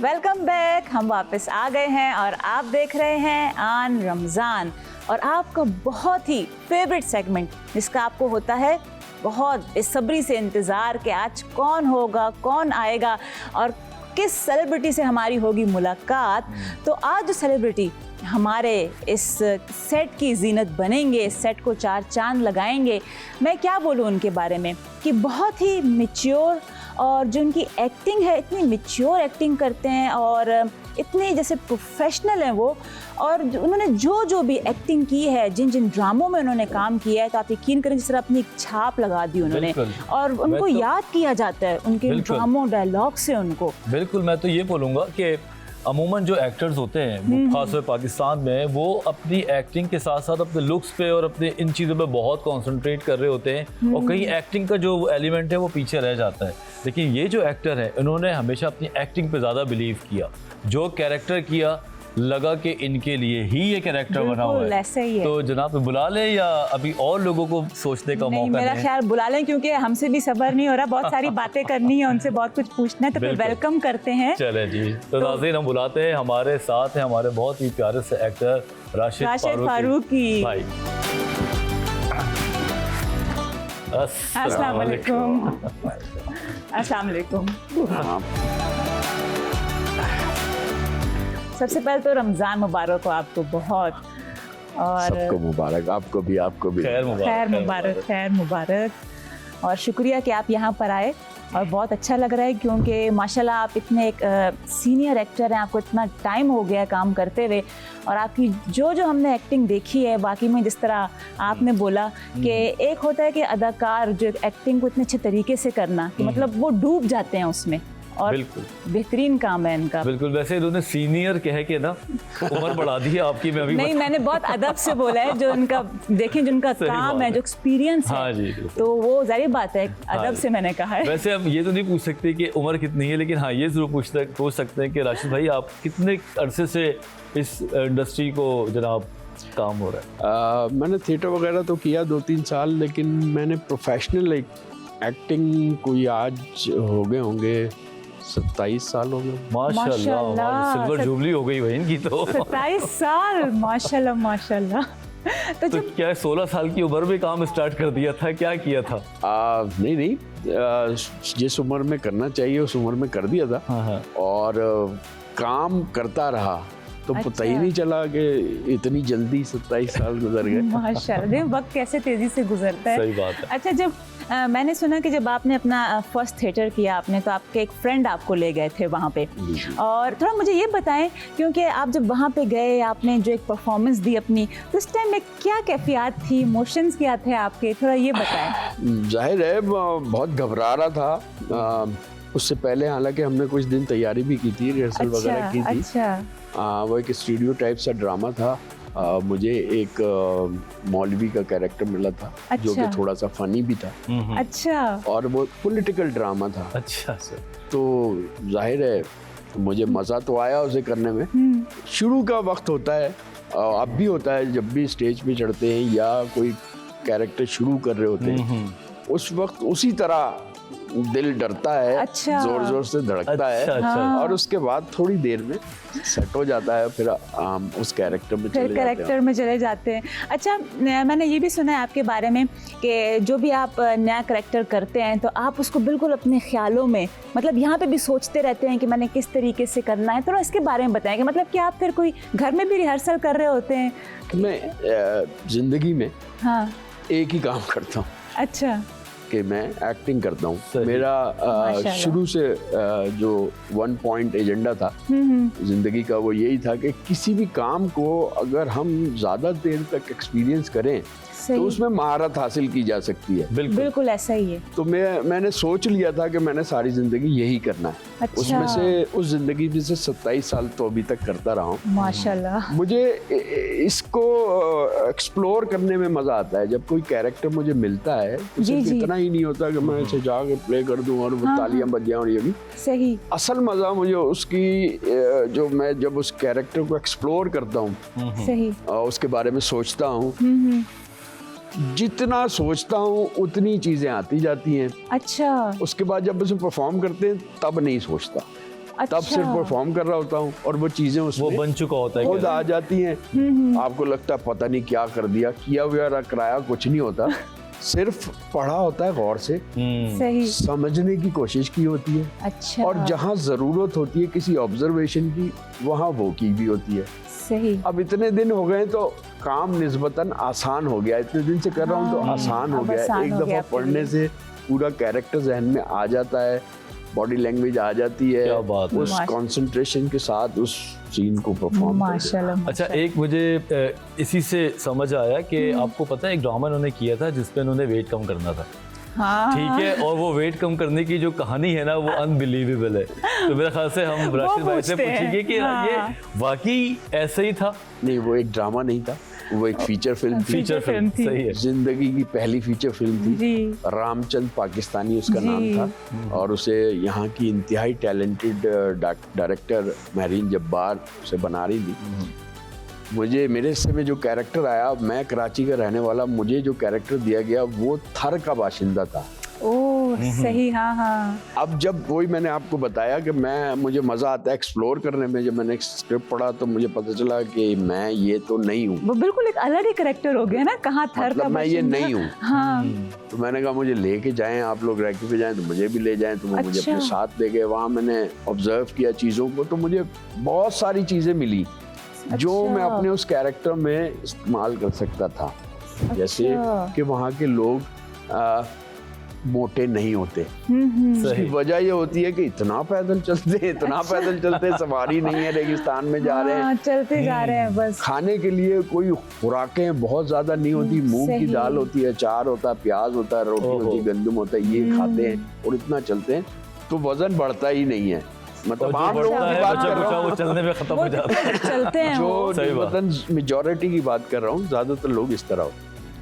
Welcome back. हम वापस आ गए हैं और आप देख रहे हैं आन रमज़ान और आपका बहुत ही फेवरेट सेगमेंट जिसका आपको होता है बहुत बेसब्री से इंतज़ार कि आज कौन होगा, कौन आएगा और किस सेलिब्रिटी से हमारी होगी मुलाकात। तो आज जो सेलिब्रिटी हमारे इस सेट की जीनत बनेंगे, इस सेट को चार चांद लगाएंगे, मैं क्या बोलूँ उनके बारे में कि बहुत ही मैच्योर और जो उनकी एक्टिंग है इतनी मैच्योर एक्टिंग करते हैं और इतने जैसे प्रोफेशनल हैं वो। और उन्होंने जो भी एक्टिंग की है, जिन जिन ड्रामों में उन्होंने काम किया है, तो आप यकीन करें जिस तरह अपनी एक छाप लगा दी उन्होंने और उनको याद किया जाता है उनके ड्रामों डायलॉग से उनको। बिल्कुल, मैं तो ये बोलूँगा कि अमूमन जो एक्टर्स होते हैं वो खासतौर पाकिस्तान में वो अपनी एक्टिंग के साथ साथ अपने लुक्स पे और अपने इन चीज़ों पे बहुत कंसंट्रेट कर रहे होते हैं और कहीं एक्टिंग का जो एलिमेंट है वो पीछे रह जाता है। लेकिन ये जो एक्टर है इन्होंने हमेशा अपनी एक्टिंग पे ज़्यादा बिलीव किया, जो कैरेक्टर किया लगा कि इनके लिए ही ये कैरेक्टर बना हुआ है। ऐसे ही है। तो जनाब बुला लें या अभी और लोगों को सोचने का मौका मेरा ख्याल बुला लें क्योंकि हमसे भी सब्र नहीं हो रहा, बहुत सारी बातें करनी है, उनसे बहुत कुछ पूछना है, तो फिर वेलकम करते हैं। चले जी, तो नाज़रीन हम बुलाते हैं, हमारे साथ हैं हमारे बहुत ही प्यारे से एक्टर राशिद फारूकी भाई। अस्सलाम वालेकुम। अस्सलाम वालेकुम। सबसे पहले तो रमज़ान मुबारक हो आपको बहुत, और सबको मुबारक, आपको भी खैर मुबारक और शुक्रिया कि आप यहाँ पर आए और बहुत अच्छा लग रहा है क्योंकि माशाल्लाह आप इतने एक सीनियर एक्टर हैं, आपको इतना टाइम हो गया काम करते हुए और आपकी जो हमने एक्टिंग देखी है वाकई में जिस तरह आपने बोला कि एक होता है कि अदाकार जो एक्टिंग को इतने अच्छे तरीके से करना कि मतलब वो डूब जाते हैं उसमें और बेहतरीन काम है इनका। बिल्कुल, वैसे इन्होंने सीनियर कह के ना उम्र बढ़ा दी है आपकी। मैं अभी नहीं, मैंने बहुत अदब से बोला है, जो उनका देखें जिनका काम है, जो एक्सपीरियंस है। हाँ जी, तो वो जाहिर बात है अदब से मैंने कहा है। वैसे हम ये तो नहीं पूछ सकते कि उम्र कितनी है, लेकिन हाँ ये जरूर पूछ सकते हैं कि राशिद भाई आप कितने अरसे से इस इंडस्ट्री को जनाब काम हो रहा है? मैंने थिएटर वगैरह तो किया 2-3 साल, लेकिन मैंने प्रोफेशनल एक्टिंग कोई आज हो गए होंगे 27 साल हो गए। माशाल्लाह, सिल्वर जुबली हो गई भाई इनकी तो। 27 साल, माशाल्लाह। तो क्या 16 साल की उम्र में काम स्टार्ट कर दिया था, क्या किया था? नहीं, जिस उम्र में करना चाहिए उस उम्र में कर दिया था। हाँ। और काम करता रहा तो पता ही नहीं चला कि इतनी जल्दी 27 साल गुजर गए। माशाल्लाह, वक्त कैसे तेजी से गुजरता है। सही बात है। अच्छा, जब मैंने सुना कि जब आपने अपना फर्स्ट थिएटर किया आपने, तो आपके एक फ्रेंड आपको ले गए थे वहाँ पे, और थोड़ा मुझे ये बताएं क्योंकि आप जब वहाँ पे गए आपने जो एक परफॉर्मेंस दी अपनी, तो उस टाइम में क्या कैफियत थी, इमोशंस क्या थे आपके, थोड़ा ये बताएं। जाहिर है बहुत घबरा रहा था। उससे पहले हालांकि हमने कुछ दिन तैयारी भी की थी, रिहर्सल वगैरह की थी। अच्छा। वो एक स्टूडियो टाइप सा ड्रामा था। मुझे एक मौलवी का कैरेक्टर मिला था। अच्छा। जो कि थोड़ा सा फनी भी था। अच्छा। और वो पॉलिटिकल ड्रामा था। अच्छा सर। तो जाहिर है मुझे मज़ा तो आया उसे करने में। शुरू का वक्त होता है, अब भी होता है, जब भी स्टेज पे चढ़ते हैं या कोई कैरेक्टर शुरू कर रहे होते हैं, उस वक्त उसी तरह दिल डरता है। अच्छा। जोर जोर से धड़कता है। अच्छा। और उसके बाद थोड़ी देर में सेट हो जाता है, फिर उस कैरेक्टर में चले जाते हैं। अच्छा, मैंने ये भी सुना है आपके बारे में कि जो भी आप नया कैरेक्टर करते हैं तो आप उसको बिल्कुल अपने ख्यालों में, मतलब यहाँ पे भी सोचते रहते हैं कि मैंने किस तरीके से करना है। थोड़ा इसके बारे में बताएं कि मतलब कि आप फिर कोई घर में भी रिहर्सल कर रहे होते हैं? मैं जिंदगी में एक ही काम करता हूँ। अच्छा। कि मैं एक्टिंग करता हूँ। मेरा शुरू से जो 1 पॉइंट एजेंडा था जिंदगी का, वो यही था कि किसी भी काम को अगर हम ज़्यादा देर तक एक्सपीरियंस करें तो उसमें महारत हासिल की जा सकती है। बिल्कुल ऐसा ही है। तो मैंने सोच लिया था कि मैंने सारी जिंदगी यही करना है। अच्छा। उसमें से उस जिंदगी में से 27 साल तो अभी तक करता रहा हूँ। माशाल्लाह। मुझे इसको एक्सप्लोर करने में मजा आता है। जब कोई कैरेक्टर मुझे मिलता है तो सिर्फ इतना ही नहीं होता कि मैं इसे जाके प्ले कर दूं और वो तालियां बज जाएं, और ये भी सही। असल मजा मुझे उसकी जो मैं जब उस कैरेक्टर को एक्सप्लोर करता हूँ, सही, उसके बारे में सोचता हूँ, जितना सोचता हूँ उतनी चीजें आती जाती हैं। अच्छा। उसके बाद जब उसे परफॉर्म करते हैं तब नहीं सोचता। तब सिर्फ परफॉर्म कर रहा होता हूँ और वो चीजें वो उसमें बन चुका होता है खुद आ जाती हैं। आपको लगता है पता नहीं क्या कर दिया, किया हुआ कराया कुछ नहीं होता, सिर्फ पढ़ा होता है गौर से, सही। समझने की कोशिश की होती है, अच्छा। और जहाँ जरूरत होती है किसी ऑब्जर्वेशन की वहाँ वो की भी होती है। सही। अब इतने दिन हो गए तो काम निस्बतन आसान हो गया, इतने दिन से कर रहा हूँ तो आसान हो अब गया। आसान एक हो दफा गया आपके पढ़ने लिए। से पूरा कैरेक्टर जहन में आ जाता है, बॉडी लैंग्वेज आ जाती है, क्या बात है। उस कंसंट्रेशन के साथ उस सीन को परफॉर्म माशाल्लाह। अच्छा, एक मुझे इसी से समझ आया कि आपको पता है एक ड्रामा इन्होंने किया था जिसपे इन्होंने वेट कम करना था, हाँ। ठीक है, और वो वेट कम करने की जो कहानी है ना वो अनबिलीवेबल है। तो मेरे ख्याल से हम राशिद भाई से पूछते हैं। पूछेंगे कि हाँ। ये वाकई ऐसे ही था। नहीं, वो एक ड्रामा नहीं था, वो एक फीचर फिल्म थी। फीचर फिल्म थी। सही है। जिंदगी की पहली फीचर फिल्म थी। जी। रामचंद पाकिस्तानी उसका जी। नाम था, और उसे यहाँ की इंतहाई टैलेंटेड डायरेक्टर महरीन जब्बार उसे बना रही थी। मुझे मेरे हिस्से में जो कैरेक्टर आया, मैं कराची का रहने वाला, मुझे जो कैरेक्टर दिया गया वो थर का बाशिंदा था। ओह सही। हाँ हाँ। अब जब वही मैंने आपको बताया कि मुझे मज़ा आता है एक्सप्लोर करने में, जब मैंने स्क्रिप्ट पढ़ा तो मुझे पता चला कि मैं ये तो नहीं हूँ, वो बिल्कुल एक अलग ही करेक्टर हो गया ना, कहाँ थर मतलब का मैं ये बाशिंदा। नहीं हूँ। हाँ। तो मैंने कहा मुझे लेके जाएं आप लोग, रैकी पे जाएं तो मुझे भी ले जाएं, तो वो मुझे अच्छा। अपने साथ ले गए। वहाँ मैंने ऑब्जर्व किया चीज़ों को, तो मुझे बहुत सारी चीज़ें मिली जो अच्छा। मैं अपने उस कैरेक्टर में इस्तेमाल कर सकता था। जैसे अच्छा। कि वहाँ के लोग मोटे नहीं होते। हम्म। इसकी वजह ये होती है कि इतना पैदल चलते सवारी नहीं है, रेगिस्तान में जा रहे हैं, हाँ, चलते जा रहे हैं बस। खाने के लिए कोई खुराकें बहुत ज्यादा नहीं होती, मूंग की सही। दाल होती है, अचार होता है, प्याज होता है, रोटी होती है, गंदम होता है, ये खाते हैं और इतना चलते हैं, तो वजन बढ़ता ही नहीं है। मतलब आम लोगों की बात कर रहा हूँ, वो चलने में खत्म हो जाता है। चलते हैं वो। जो वजन मेजॉरिटी की बात कर रहा हूँ, ज्यादातर लोग इस तरह हो।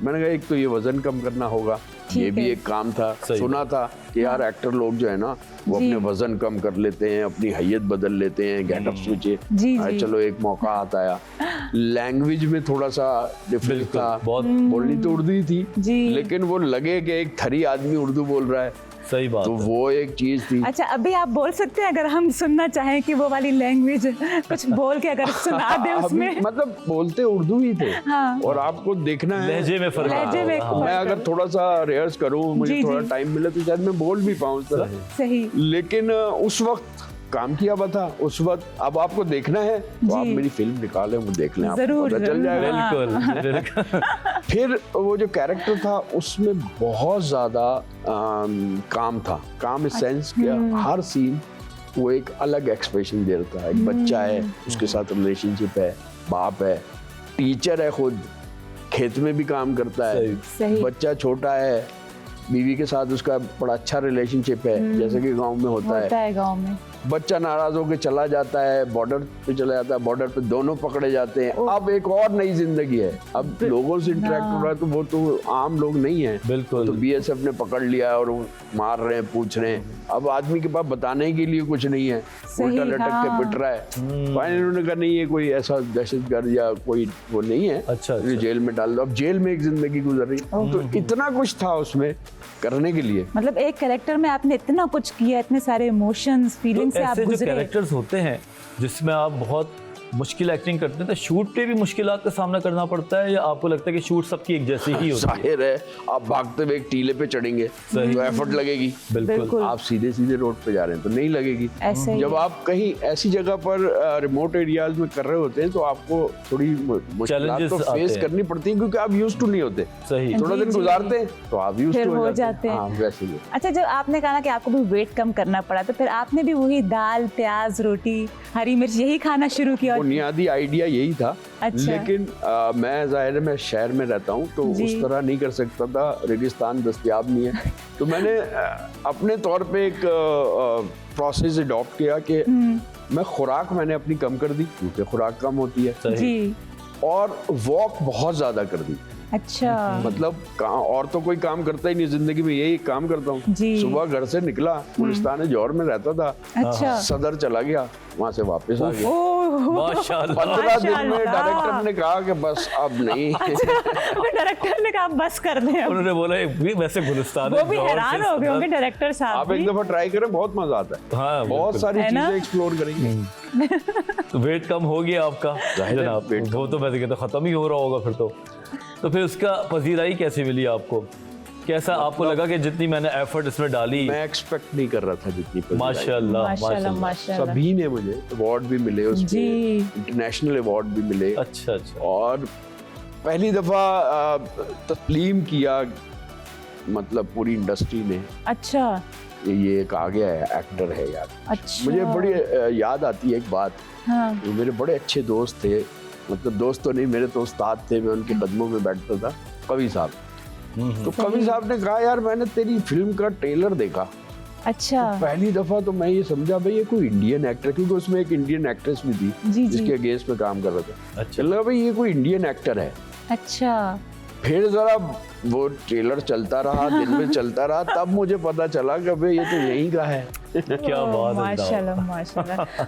मैंने कहा एक तो ये वजन कम करना होगा, ये भी एक काम था। सुना था कि यार एक्टर लोग जो है ना वो अपने वजन कम कर लेते हैं, अपनी हैयत बदल लेते हैं, गेटअप स्विच। चलो एक मौका आता है। लैंग्वेज में थोड़ा सा डिफरेंस था, बहुत बोलनी तो उर्दू ही थी, जी। लेकिन वो लगे कि एक थरी आदमी उर्दू बोल रहा है, सही बात तो है। वो एक चीज थी। अच्छा, अभी आप बोल सकते हैं अगर हम सुनना चाहें कि वो वाली लैंग्वेज कुछ बोल के अगर सुना दे उसमें। मतलब बोलते उर्दू ही थे। हाँ। और आपको देखना है लहजे में फर्क लहजे में हाँ। मैं अगर थोड़ा सा रिहर्स करूं, मुझे जी, थोड़ा जी। टाइम मिले तो शायद मैं बोल भी पाऊं उस तरह। सही। लेकिन उस वक्त काम किया हुआ था उस वक्त। अब आपको देखना है तो आप जी। मेरी फिल्म निकालें, वो देख लें, आपको जरूर, पता चल जाएगा। हाँ। बिल्कुल। फिर वो जो कैरेक्टर था उसमें बहुत ज्यादा काम था। काम इस सेंस कि हर सीन वो एक अलग एक्सप्रेशन दे रहा था। एक बच्चा है, उसके साथ रिलेशनशिप है, बाप है, टीचर है, खुद खेत में भी काम करता है, सही। बच्चा छोटा है, बीवी के साथ उसका बड़ा अच्छा रिलेशनशिप है, जैसे कि गांव में होता है। गांव में बच्चा नाराज होकर चला जाता है, बॉर्डर पे चला जाता है, बॉर्डर पे दोनों पकड़े जाते हैं। अब एक और नई जिंदगी है, अब लोगों से इंटरेक्ट हो रहा है, तो वो तो आम लोग नहीं है। बिल्कुल। तो बीएसएफ ने पकड़ लिया और वो मार रहे हैं, पूछ रहे हैं। अब आदमी के पास बताने के लिए कुछ नहीं है, उल्टा लटक के पिट रहा है। फाइनली उन्होंने कहा नहीं, ये कोई ऐसा दहशतगर्द या कोई वो नहीं है, अच्छा। जो जेल में डाल दो। अब जेल में एक जिंदगी गुजर रही, तो इतना कुछ था उसमें करने के लिए। मतलब एक कैरेक्टर में आपने इतना कुछ किया, इतने सारे इमोशंस, फीलिंग्स से आप ऐसे जो गुजरे। कैरेक्टर्स होते हैं जिसमें आप बहुत मुश्किल एक्टिंग करते हैं, तो शूट पे भी मुश्किलात का सामना करना पड़ता है, या आपको लगता है कि शूट सबकी एक जैसी ही होती है? जाहिर है, आप भागते हुए एक टीले पे चढ़ेंगे तो एफर्ट लगेगी। बिल्कुल। आप सीधे सीधे रोड पे जा रहे हैं तो नहीं लगेगी। ऐसे ही। जब आप कहीं ऐसी जगह पर रिमोट एरियाज में कर रहे होते हैं तो आपको थोड़ी मुश्किलात तो Challenges आते फेस हैं। करनी पड़ती है, क्योंकि आप यूज्ड टू नहीं होते। सही। थोड़ा जी, दिन जी। गुजारते हैं तो आप यूज्ड फिर टू हो जाते हैं। हाँ, वैसे ही। अच्छा, जब आपने कहा ना कि आपको भी वेट कम करना पड़ा, तो फिर आपने भी वही दाल, प्याज, रोटी, हरी मिर्च यही खाना शुरू किया? बुनियादी आइडिया यही था। अच्छा। लेकिन मैं जाहिर है मैं शहर में रहता हूँ तो जी। उस तरह नहीं कर सकता था, रेगिस्तान दस्तयाब नहीं है। तो मैंने अपने तौर पे एक प्रोसेस अडॉप्ट किया कि मैं खुराक मैंने अपनी कम कर दी, क्योंकि खुराक कम होती है, सही। जी। और वॉक बहुत ज़्यादा कर दी। अच्छा मतलब और तो कोई काम करता ही नहीं जिंदगी में, यही काम करता हूँ। जी। सुबह घर से निकला, गुलिस्तान जौहर में रहता था, अच्छा सदर चला गया, वहां से वापस आ गया। ओह माशाल्लाह। 15 दिन में माशाल्लाह। डायरेक्टर ने कहा कि बस अब नहीं। डायरेक्टर ने कहा बस कर दें अब। उन्होंने बोला भी वैसे गुलिस्तान वो भी हैरान हो गए होंगे डायरेक्टर साहब आप एक भी। दफा ट्राई करें, बहुत मजा आता है। हाँ, बहुत बिल्कुल। सारी है ना? चीजें एक्सप्लोर करेंगे। तो वेट कम हो गया आपका जाहिर है, जनाब, weight वो तो वैसे कहते खत्म ही हो रहा होगा फिर तो फिर उसका पजीराई कैसी मिली आपको? कैसा आपको लगा कि जितनी मैंने एफर्ट इसमें डाली? मैं एक्सपेक्ट नहीं कर रहा था जितनी पसंद आई। माशाल्लाह माशाल्लाह माशाल्लाह। माशाल्लाह। सभी ने मुझे अवार्ड भी मिले, उसके जी। इंटरनेशनल अवार्ड भी मिले, अच्छा अच्छा। और पहली दफा तस्लीम किया मतलब पूरी इंडस्ट्री ने, अच्छा ये एक आ गया है, एक्टर है यार। अच्छा मुझे बड़ी याद आती है एक बात। हाँ वो मेरे बड़े अच्छे दोस्त थे, मतलब दोस्त तो नहीं, मेरे तो उस्ताद थे, मैं उनके कदमों में बैठता था, कवि साहब। तो कवि साहब ने कहा यार मैंने तेरी फिल्म का ट्रेलर देखा। अच्छा पहली दफा तो मैं ये समझा भाई ये कोई इंडियन एक्टर, क्योंकि उसमें एक इंडियन एक्ट्रेस भी थी जी, जी। जिसके अगेंस्ट में काम कर रहा था। अच्छा। चल भाई ये कोई इंडियन एक्टर है। अच्छा फिर जरा वो ट्रेलर चलता रहा, दिन में चलता रहा, तब मुझे पता चला कि भाई ये तो यहीं का है। क्या बात है। माशाल्लाह माशाल्लाह।